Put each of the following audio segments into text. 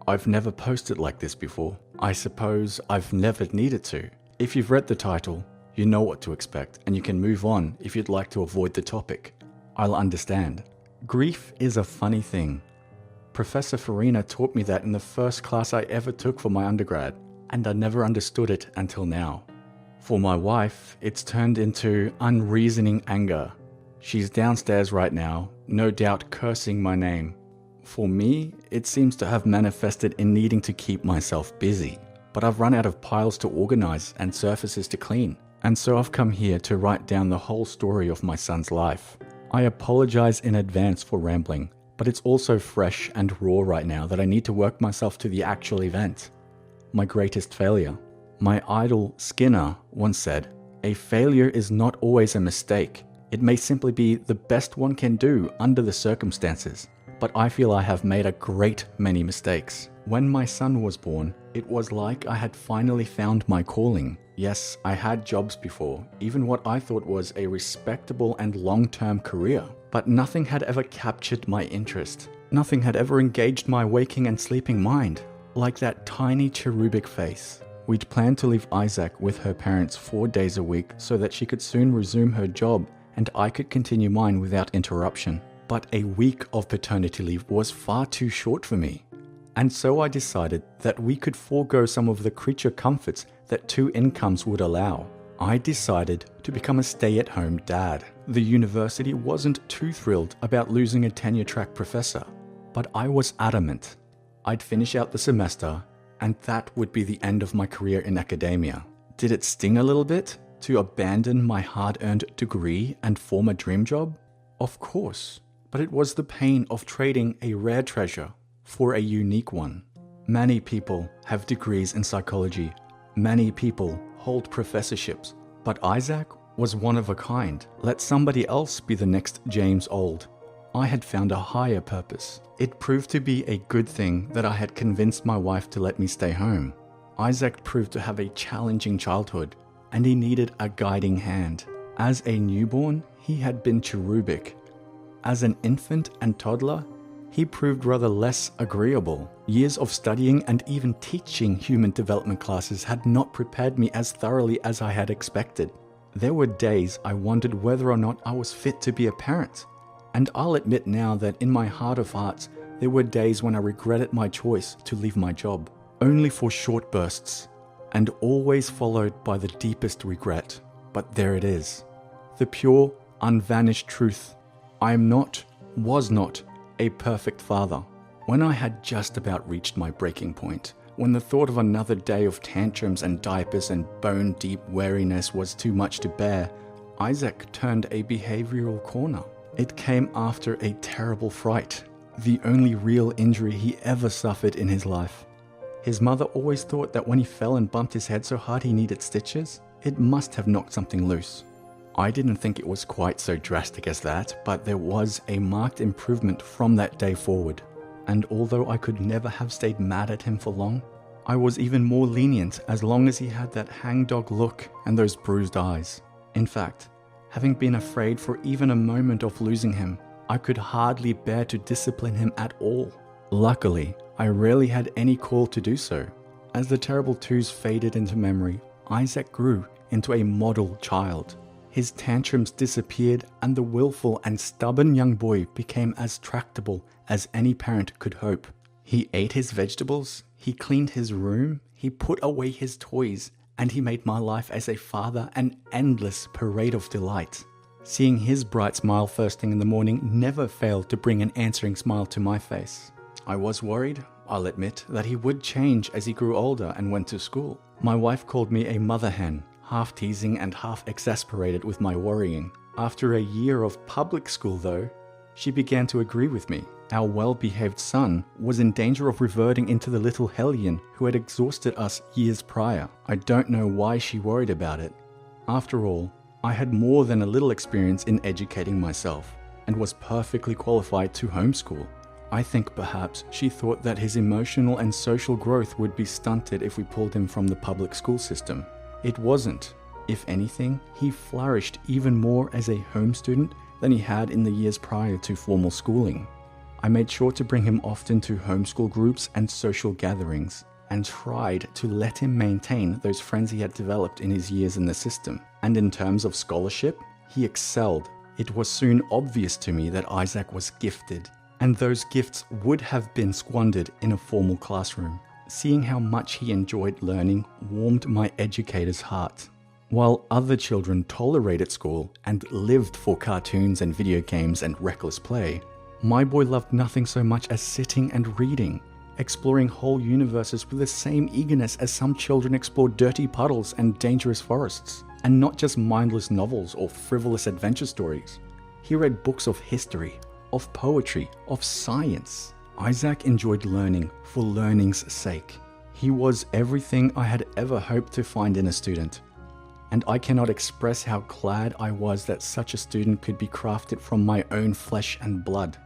I've never posted like this before. I suppose I've never needed to. If you've read the title, you know what to expect, and you can move on if you'd like to avoid the topic. I'll understand. Grief is a funny thing. Professor Farina taught me that in the first class I ever took for my undergrad, and I never understood it until now. For my wife, it's turned into unreasoning anger. She's downstairs right now, no doubt cursing my name. For me, it seems to have manifested in needing to keep myself busy. But I've run out of piles to organize and surfaces to clean. And so I've come here to write down the whole story of my son's life. I apologize in advance for rambling, but it's also fresh and raw right now that I need to work myself to the actual event. My greatest failure. My idol Skinner once said, "A failure is not always a mistake. It may simply be the best one can do under the circumstances." But I feel I have made a great many mistakes. When my son was born, it was like I had finally found my calling. Yes, I had jobs before, even what I thought was a respectable and long-term career. But nothing had ever captured my interest. Nothing had ever engaged my waking and sleeping mind, like that tiny cherubic face. We'd planned to leave Isaac with her parents 4 days a week so that she could soon resume her job and I could continue mine without interruption. But a week of paternity leave was far too short for me. And so I decided that we could forego some of the creature comforts that 2 incomes would allow. I decided to become a stay-at-home dad. The university wasn't too thrilled about losing a tenure-track professor, but I was adamant. I'd finish out the semester, and that would be the end of my career in academia. Did it sting a little bit to abandon my hard-earned degree and former dream job? Of course. But it was the pain of trading a rare treasure for a unique one. Many people have degrees in psychology. Many people hold professorships. But Isaac was one of a kind. Let somebody else be the next James Old. I had found a higher purpose. It proved to be a good thing that I had convinced my wife to let me stay home. Isaac proved to have a challenging childhood, and he needed a guiding hand. As a newborn, he had been cherubic. As an infant and toddler, he proved rather less agreeable. Years of studying and even teaching human development classes had not prepared me as thoroughly as I had expected. There were days I wondered whether or not I was fit to be a parent. And I'll admit now that in my heart of hearts, there were days when I regretted my choice to leave my job. Only for short bursts, and always followed by the deepest regret. But there it is. The pure, unvanished truth. I was not a perfect father. When I had just about reached my breaking point, when the thought of another day of tantrums and diapers and bone-deep weariness was too much to bear, Isaac turned a behavioral corner. It came after a terrible fright, the only real injury he ever suffered in his life. His mother always thought that when he fell and bumped his head so hard he needed stitches, it must have knocked something loose. I didn't think it was quite so drastic as that, but there was a marked improvement from that day forward. And although I could never have stayed mad at him for long, I was even more lenient as long as he had that hangdog look and those bruised eyes. In fact, having been afraid for even a moment of losing him, I could hardly bear to discipline him at all. Luckily, I rarely had any call to do so. As the terrible twos faded into memory, Isaac grew into a model child. His tantrums disappeared and the willful and stubborn young boy became as tractable as any parent could hope. He ate his vegetables, he cleaned his room, he put away his toys, and he made my life as a father an endless parade of delight. Seeing his bright smile first thing in the morning never failed to bring an answering smile to my face. I was worried, I'll admit, that he would change as he grew older and went to school. My wife called me a mother hen, half teasing and half exasperated with my worrying. After a year of public school though, she began to agree with me. Our well-behaved son was in danger of reverting into the little hellion who had exhausted us years prior. I don't know why she worried about it. After all, I had more than a little experience in educating myself and was perfectly qualified to homeschool. I think perhaps she thought that his emotional and social growth would be stunted if we pulled him from the public school system. It wasn't. If anything, he flourished even more as a home student than he had in the years prior to formal schooling. I made sure to bring him often to homeschool groups and social gatherings, and tried to let him maintain those friends he had developed in his years in the system. And in terms of scholarship, he excelled. It was soon obvious to me that Isaac was gifted, and those gifts would have been squandered in a formal classroom. Seeing how much he enjoyed learning warmed my educator's heart. While other children tolerated school and lived for cartoons and video games and reckless play, my boy loved nothing so much as sitting and reading, exploring whole universes with the same eagerness as some children explore dirty puddles and dangerous forests, and not just mindless novels or frivolous adventure stories. He read books of history, of poetry, of science. Isaac enjoyed learning for learning's sake. He was everything I had ever hoped to find in a student, and I cannot express how glad I was that such a student could be crafted from my own flesh and blood.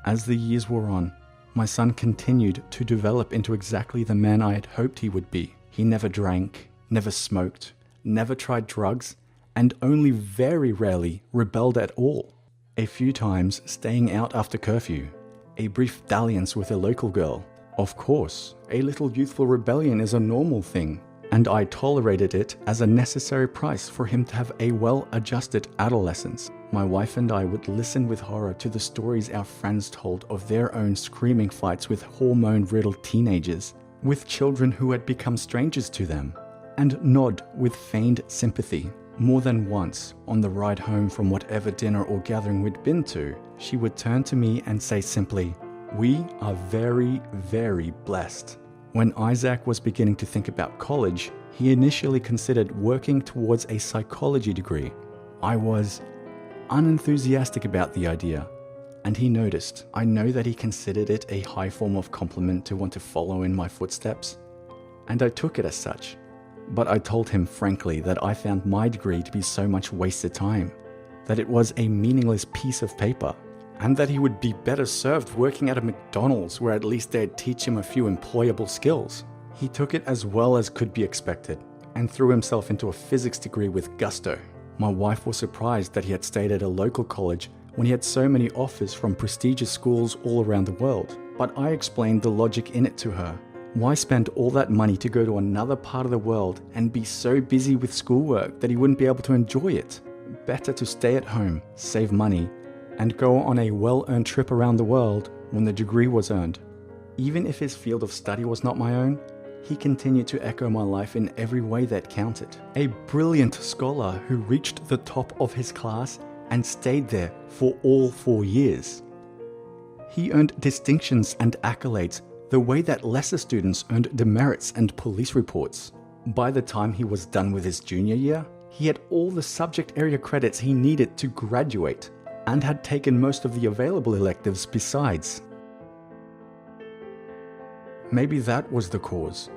As the years wore on, my son continued to develop into exactly the man I had hoped he would be. He never drank, never smoked, never tried drugs, and only very rarely rebelled at all. A few times staying out after curfew, a brief dalliance with a local girl. Of course, a little youthful rebellion is a normal thing, and I tolerated it as a necessary price for him to have a well-adjusted adolescence. My wife and I would listen with horror to the stories our friends told of their own screaming fights with hormone-riddled teenagers, with children who had become strangers to them, and nod with feigned sympathy. More than once, on the ride home from whatever dinner or gathering we'd been to, she would turn to me and say simply, "We are very, very blessed." When Isaac was beginning to think about college, he initially considered working towards a psychology degree. I was unenthusiastic about the idea, and he noticed. I know that he considered it a high form of compliment to want to follow in my footsteps, and I took it as such. But I told him frankly that I found my degree to be so much wasted time, that it was a meaningless piece of paper, and that he would be better served working at a McDonald's where at least they'd teach him a few employable skills. He took it as well as could be expected, and threw himself into a physics degree with gusto. My wife was surprised that he had stayed at a local college when he had so many offers from prestigious schools all around the world, but I explained the logic in it to her. Why spend all that money to go to another part of the world and be so busy with schoolwork that he wouldn't be able to enjoy it? Better to stay at home, save money, and go on a well-earned trip around the world when the degree was earned. Even if his field of study was not my own, he continued to echo my life in every way that counted. A brilliant scholar who reached the top of his class and stayed there for all 4 years. He earned distinctions and accolades the way that lesser students earned demerits and police reports. By the time he was done with his junior year, he had all the subject area credits he needed to graduate, and had taken most of the available electives besides. Maybe that was the cause.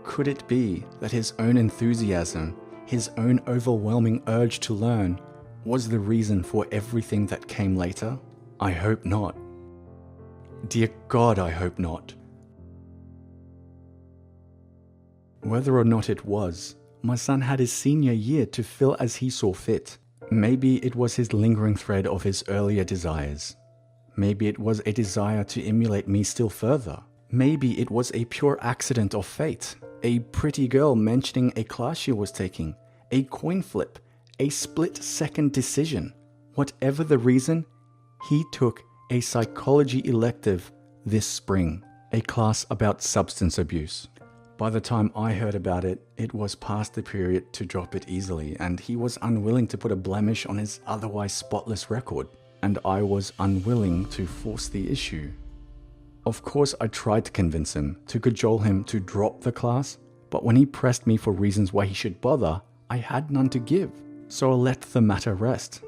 Could it be that his own enthusiasm, his own overwhelming urge to learn, was the reason for everything that came later? I hope not. Dear God, I hope not. Whether or not it was, my son had his senior year to fill as he saw fit. Maybe it was his lingering thread of his earlier desires. Maybe it was a desire to emulate me still further. Maybe it was a pure accident of fate. A pretty girl mentioning a class she was taking, a coin flip, a split-second decision. Whatever the reason, he took a psychology elective this spring, a class about substance abuse. By the time I heard about it, it was past the period to drop it easily, and he was unwilling to put a blemish on his otherwise spotless record, and I was unwilling to force the issue. Of course, I tried to convince him, to cajole him to drop the class, but when he pressed me for reasons why he should bother, I had none to give, so I let the matter rest.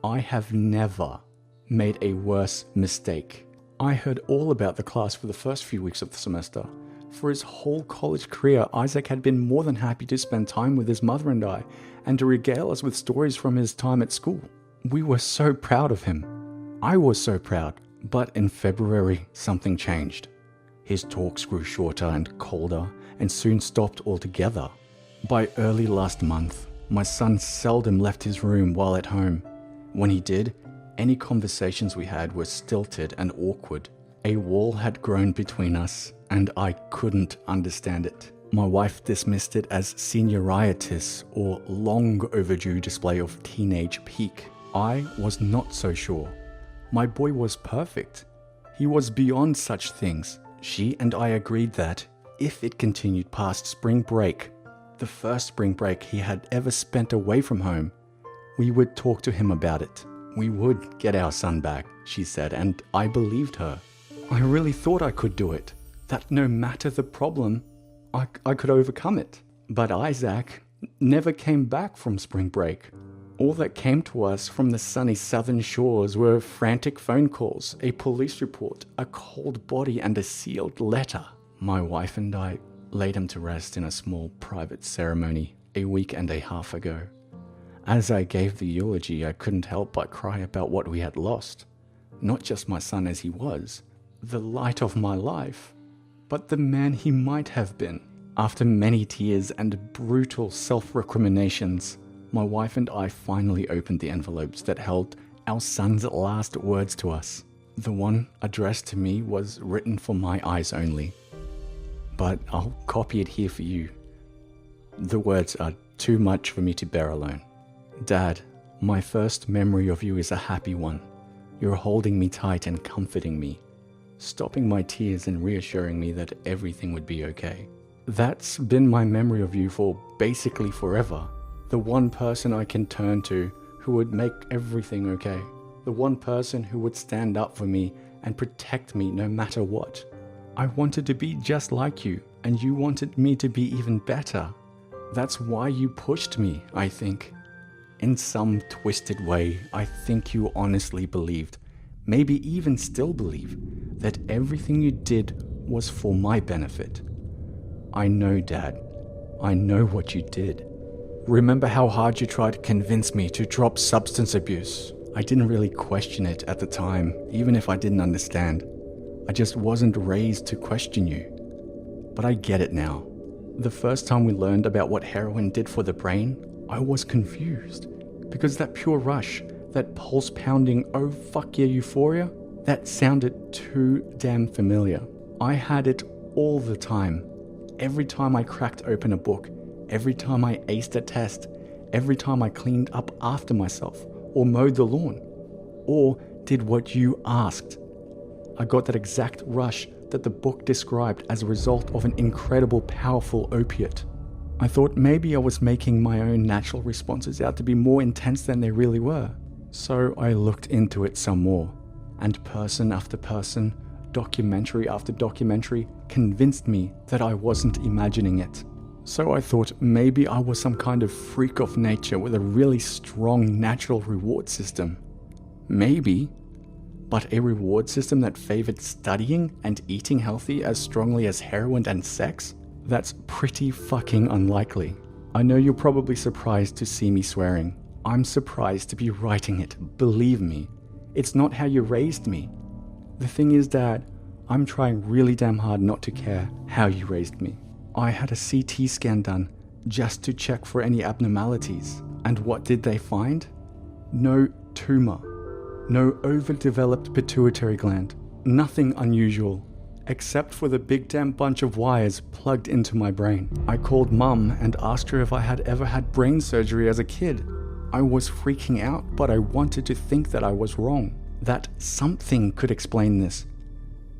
I have never made a worse mistake. I heard all about the class for the first few weeks of the semester. For his whole college career, Isaac had been more than happy to spend time with his mother and I, and to regale us with stories from his time at school. We were so proud of him. I was so proud. But in February, something changed. His talks grew shorter and colder, and soon stopped altogether. By early last month, my son seldom left his room while at home. When he did, Any conversations we had were stilted and awkward. A wall had grown between us, and I couldn't understand it. My wife dismissed it as senioritis or long overdue display of teenage peak. I was not so sure. My boy was perfect. He was beyond such things. She and I agreed that if it continued past spring break, the first spring break he had ever spent away from home, we would talk to him about it. We would get our son back, she said, and I believed her. I really thought I could do it, that no matter the problem, I could overcome it. But Isaac never came back from spring break. All that came to us from the sunny southern shores were frantic phone calls, a police report, a cold body, and a sealed letter. My wife and I laid him to rest in a small private ceremony a week and a half ago. As I gave the eulogy, I couldn't help but cry about what we had lost. Not just my son as he was, the light of my life, but the man he might have been. After many tears and brutal self-recriminations, my wife and I finally opened the envelopes that held our son's last words to us. The one addressed to me was written for my eyes only, but I'll copy it here for you. The words are too much for me to bear alone. Dad, my first memory of you is a happy one. You're holding me tight and comforting me, stopping my tears and reassuring me that everything would be okay. That's been my memory of you for basically forever. The one person I can turn to who would make everything okay. The one person who would stand up for me and protect me no matter what. I wanted to be just like you, and you wanted me to be even better. That's why you pushed me, I think. In some twisted way, I think you honestly believed, maybe even still believe, that everything you did was for my benefit. I know, Dad. I know what you did. Remember how hard you tried to convince me to drop substance abuse? I didn't really question it at the time, even if I didn't understand. I just wasn't raised to question you. But I get it now. The first time we learned about what heroin did for the brain, I was confused. Because that pure rush, that pulse-pounding, oh fuck yeah euphoria, that sounded too damn familiar. I had it all the time. Every time I cracked open a book, every time I aced a test, every time I cleaned up after myself, or mowed the lawn, or did what you asked. I got that exact rush that the book described as a result of an incredible, powerful opiate. I thought maybe I was making my own natural responses out to be more intense than they really were. So I looked into it some more, and person after person, documentary after documentary, convinced me that I wasn't imagining it. So I thought maybe I was some kind of freak of nature with a really strong natural reward system. Maybe, but a reward system that favored studying and eating healthy as strongly as heroin and sex? That's pretty fucking unlikely. I know you're probably surprised to see me swearing. I'm surprised to be writing it, believe me. It's not how you raised me. The thing is, Dad, I'm trying really damn hard not to care how you raised me. I had a CT scan done just to check for any abnormalities. And what did they find? No tumor. No overdeveloped pituitary gland. Nothing unusual, except for the big damn bunch of wires plugged into my brain. I called Mum and asked her if I had ever had brain surgery as a kid. I was freaking out, but I wanted to think that I was wrong, that something could explain this.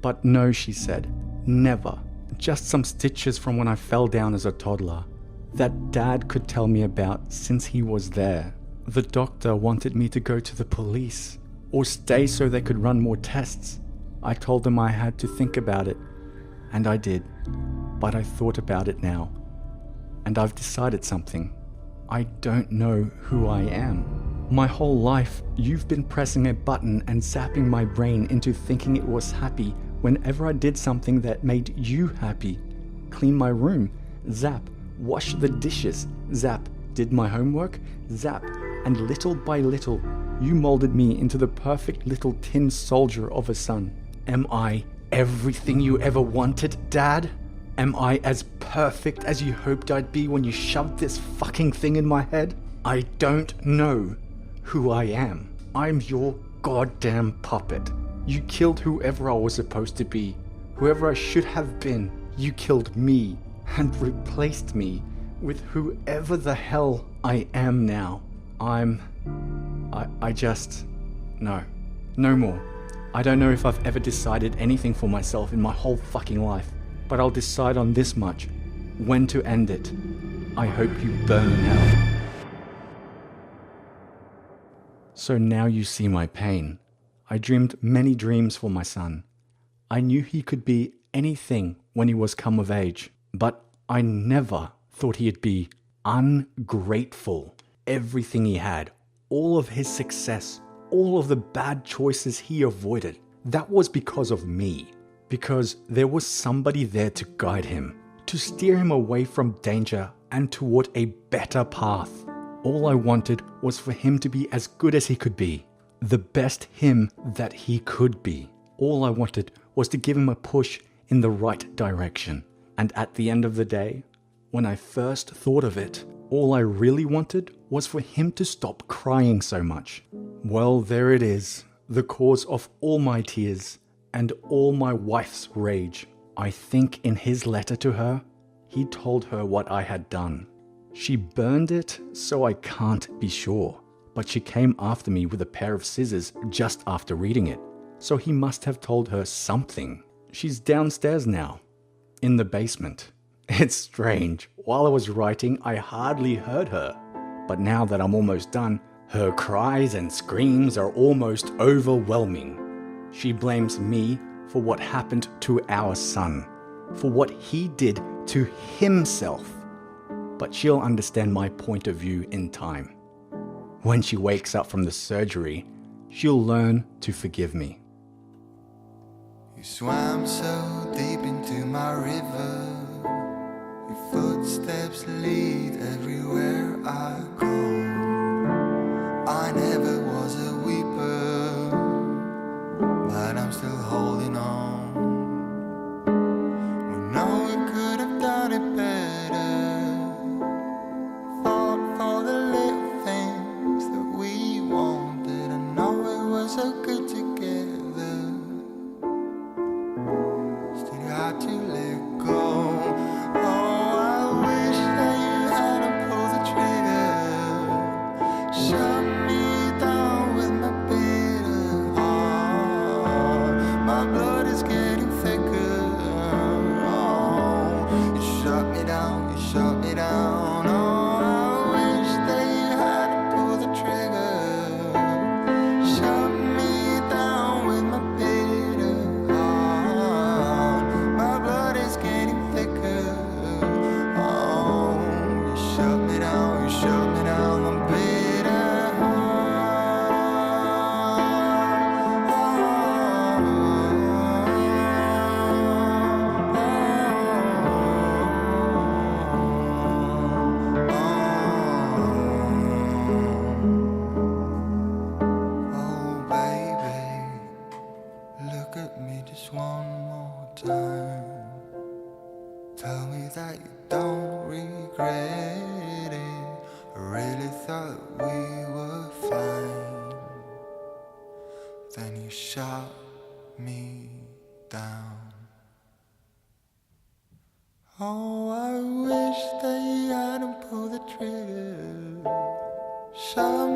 But no, she said, never. Just some stitches from when I fell down as a toddler, that Dad could tell me about since he was there. The doctor wanted me to go to the police, or stay so they could run more tests. I told them I had to think about it, and I did, but I thought about it now, and I've decided something. I don't know who I am. My whole life, you've been pressing a button and zapping my brain into thinking it was happy whenever I did something that made you happy. Clean my room, zap. Wash the dishes, zap. Did my homework, zap. And little by little, you molded me into the perfect little tin soldier of a son. Am I everything you ever wanted, Dad? Am I as perfect as you hoped I'd be when you shoved this fucking thing in my head? I don't know who I am. I'm your goddamn puppet. You killed whoever I was supposed to be, whoever I should have been. You killed me and replaced me with whoever the hell I am now. No more. I don't know if I've ever decided anything for myself in my whole fucking life, but I'll decide on this much: when to end it. I hope you burn in hell. So now you see my pain. I dreamed many dreams for my son. I knew he could be anything when he was come of age, but I never thought he'd be ungrateful. Everything he had, all of his success, all of the bad choices he avoided, that was because of me. Because there was somebody there to guide him, to steer him away from danger and toward a better path. All I wanted was for him to be as good as he could be, the best him that he could be. All I wanted was to give him a push in the right direction. And at the end of the day, when I first thought of it, all I really wanted was for him to stop crying so much. Well, there it is, the cause of all my tears and all my wife's rage. I think in his letter to her, he told her what I had done. She burned it, so I can't be sure, but she came after me with a pair of scissors just after reading it, so he must have told her something. She's downstairs now, in the basement. It's strange, while I was writing, I hardly heard her, but now that I'm almost done, her cries and screams are almost overwhelming. She blames me for what happened to our son, for what he did to himself. But she'll understand my point of view in time. When she wakes up from the surgery, she'll learn to forgive me. You swam so deep into my river. Your footsteps lead everywhere I go. I never was a weeper, but I'm still holding on. We know we could have done it better. Fought for the little things that we wanted. I know it was so good together. Still had to let go. Oh, I wish that you hadn't pulled the trigger. Shut me down with my bitter heart. My blood is getting thicker. Oh, you shut me down, you shut me down. Oh, I wish that you hadn't pulled the trigger. Shut me down with my bitter heart. My blood is getting thicker. Oh, you shut me down, you shut me down. My bitter heart. Oh, baby, look at me just one more time. Tell me that you don't regret it. I really thought we were fine. Then you shot me down. Oh, I wish that you hadn't pulled the trigger. Shut